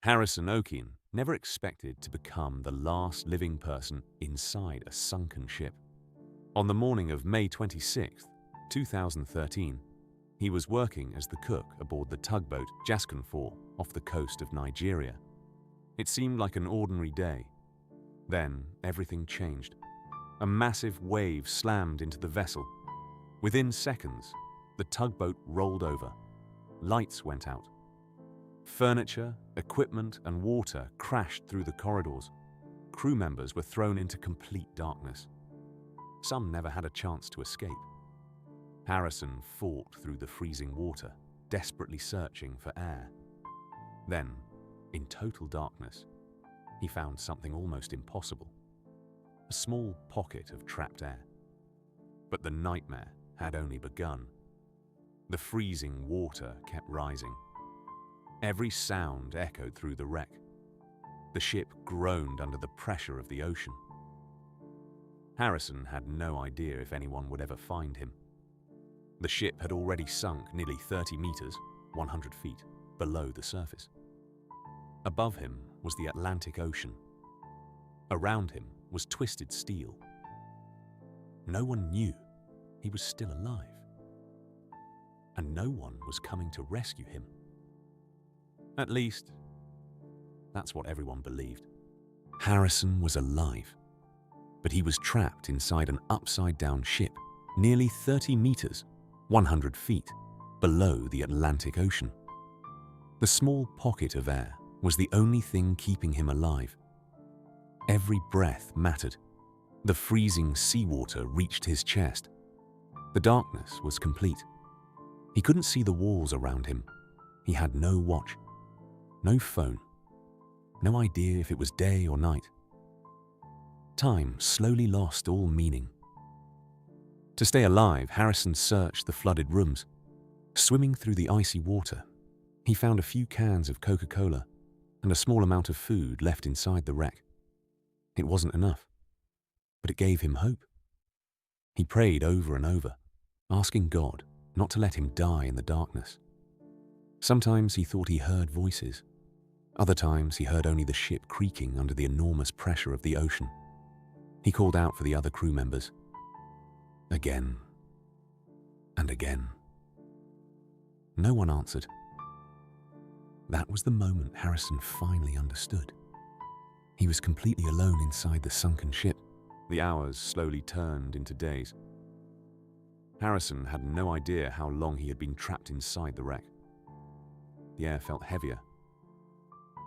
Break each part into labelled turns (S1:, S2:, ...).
S1: Harrison Okene never expected to become the last living person inside a sunken ship. On the morning of May 26, 2013, he was working as the cook aboard the tugboat Sunken off the coast of Nigeria. It seemed like an ordinary day. Then everything changed. A massive wave slammed into the vessel. Within seconds, the tugboat rolled over. Lights went out. Furniture, equipment, and water crashed through the corridors. Crew members were thrown into complete darkness. Some never had a chance to escape. Harrison fought through the freezing water, desperately searching for air. Then, in total darkness, he found something almost impossible: a small pocket of trapped air. But the nightmare had only begun. The freezing water kept rising. Every sound echoed through the wreck. The ship groaned under the pressure of the ocean. Harrison had no idea if anyone would ever find him. The ship had already sunk nearly 30 meters, 100 feet, below the surface. Above him was the Atlantic Ocean. Around him was twisted steel. No one knew he was still alive. And no one was coming to rescue him. At least, that's what everyone believed. Harrison was alive, but he was trapped inside an upside-down ship, nearly 30 meters, 100 feet, below the Atlantic Ocean. The small pocket of air was the only thing keeping him alive. Every breath mattered. The freezing seawater reached his chest. The darkness was complete. He couldn't see the walls around him. He had no watch, no phone, no idea if it was day or night. Time slowly lost all meaning. To stay alive, Harrison searched the flooded rooms. Swimming through the icy water, he found a few cans of Coca-Cola and a small amount of food left inside the wreck. It wasn't enough, but it gave him hope. He prayed over and over, asking God not to let him die in the darkness. Sometimes he thought he heard voices. Other times he heard only the ship creaking under the enormous pressure of the ocean. He called out for the other crew members. Again and again. No one answered. That was the moment Harrison finally understood. He was completely alone inside the sunken ship. The hours slowly turned into days. Harrison had no idea how long he had been trapped inside the wreck. The air felt heavier.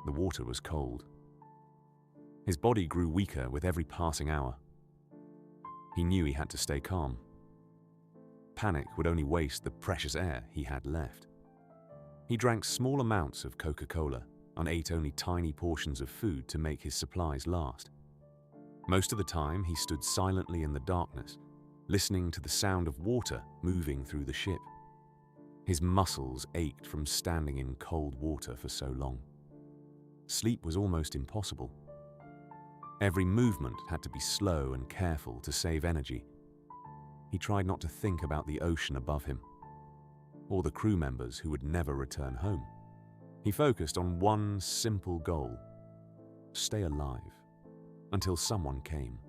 S1: The water was cold. His body grew weaker with every passing hour. He knew he had to stay calm. Panic would only waste the precious air he had left. He drank small amounts of Coca-Cola and ate only tiny portions of food to make his supplies last. Most of the time, he stood silently in the darkness, listening to the sound of water moving through the ship. His muscles ached from standing in cold water for so long. Sleep was almost impossible. Every movement had to be slow and careful to save energy. He tried not to think about the ocean above him, or the crew members who would never return home. He focused on one simple goal: stay alive until someone came.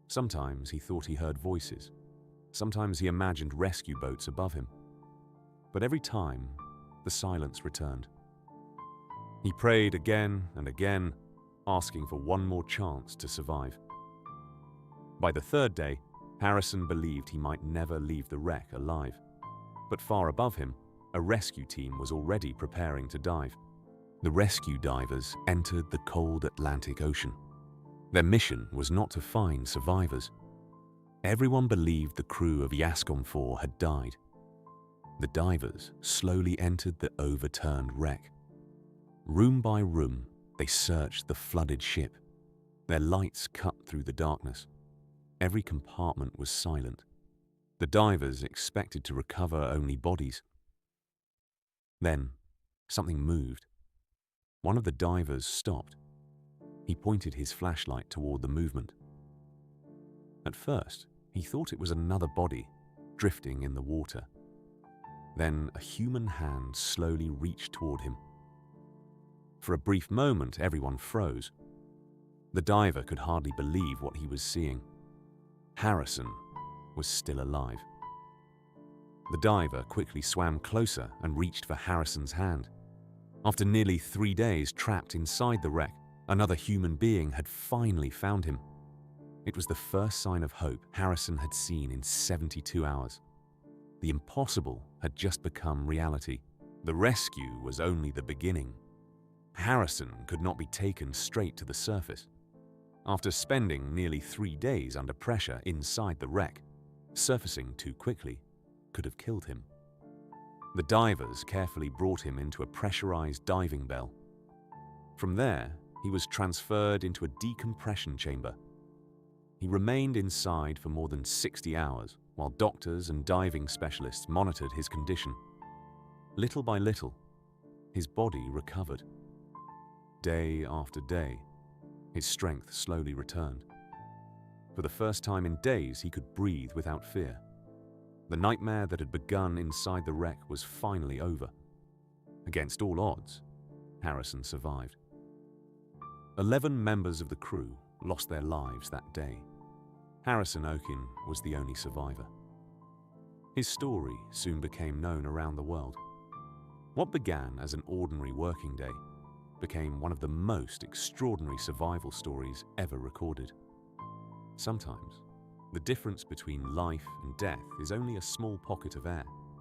S1: Sometimes he thought he heard voices. Sometimes he imagined rescue boats above him. But every time, the silence returned. He prayed again and again, asking for one more chance to survive. By the third day, Harrison believed he might never leave the wreck alive. But far above him, a rescue team was already preparing to dive. The rescue divers entered the cold Atlantic Ocean. Their mission was not to find survivors. Everyone believed the crew of Sunken had died. The divers slowly entered the overturned wreck. Room by room, they searched the flooded ship. Their lights cut through the darkness. Every compartment was silent. The divers expected to recover only bodies. Then, something moved. One of the divers stopped. He pointed his flashlight toward the movement. At first, he thought it was another body, drifting in the water. Then a human hand slowly reached toward him. For a brief moment, everyone froze. The diver could hardly believe what he was seeing. Harrison was still alive. The diver quickly swam closer and reached for Harrison's hand. After nearly 3 days trapped inside the wreck, another human being had finally found him. It was the first sign of hope Harrison had seen in 72 hours. The impossible had just become reality. The rescue was only the beginning. Harrison could not be taken straight to the surface. After spending nearly 3 days under pressure inside the wreck, surfacing too quickly could have killed him. The divers carefully brought him into a pressurized diving bell. From there, he was transferred into a decompression chamber. He remained inside for more than 60 hours while doctors and diving specialists monitored his condition. Little by little, his body recovered. Day after day, his strength slowly returned. For the first time in days, he could breathe without fear. The nightmare that had begun inside the wreck was finally over. Against all odds, Harrison survived. 11 members of the crew lost their lives that day. Harrison Okene was the only survivor. His story soon became known around the world. What began as an ordinary working day became one of the most extraordinary survival stories ever recorded. Sometimes, the difference between life and death is only a small pocket of air.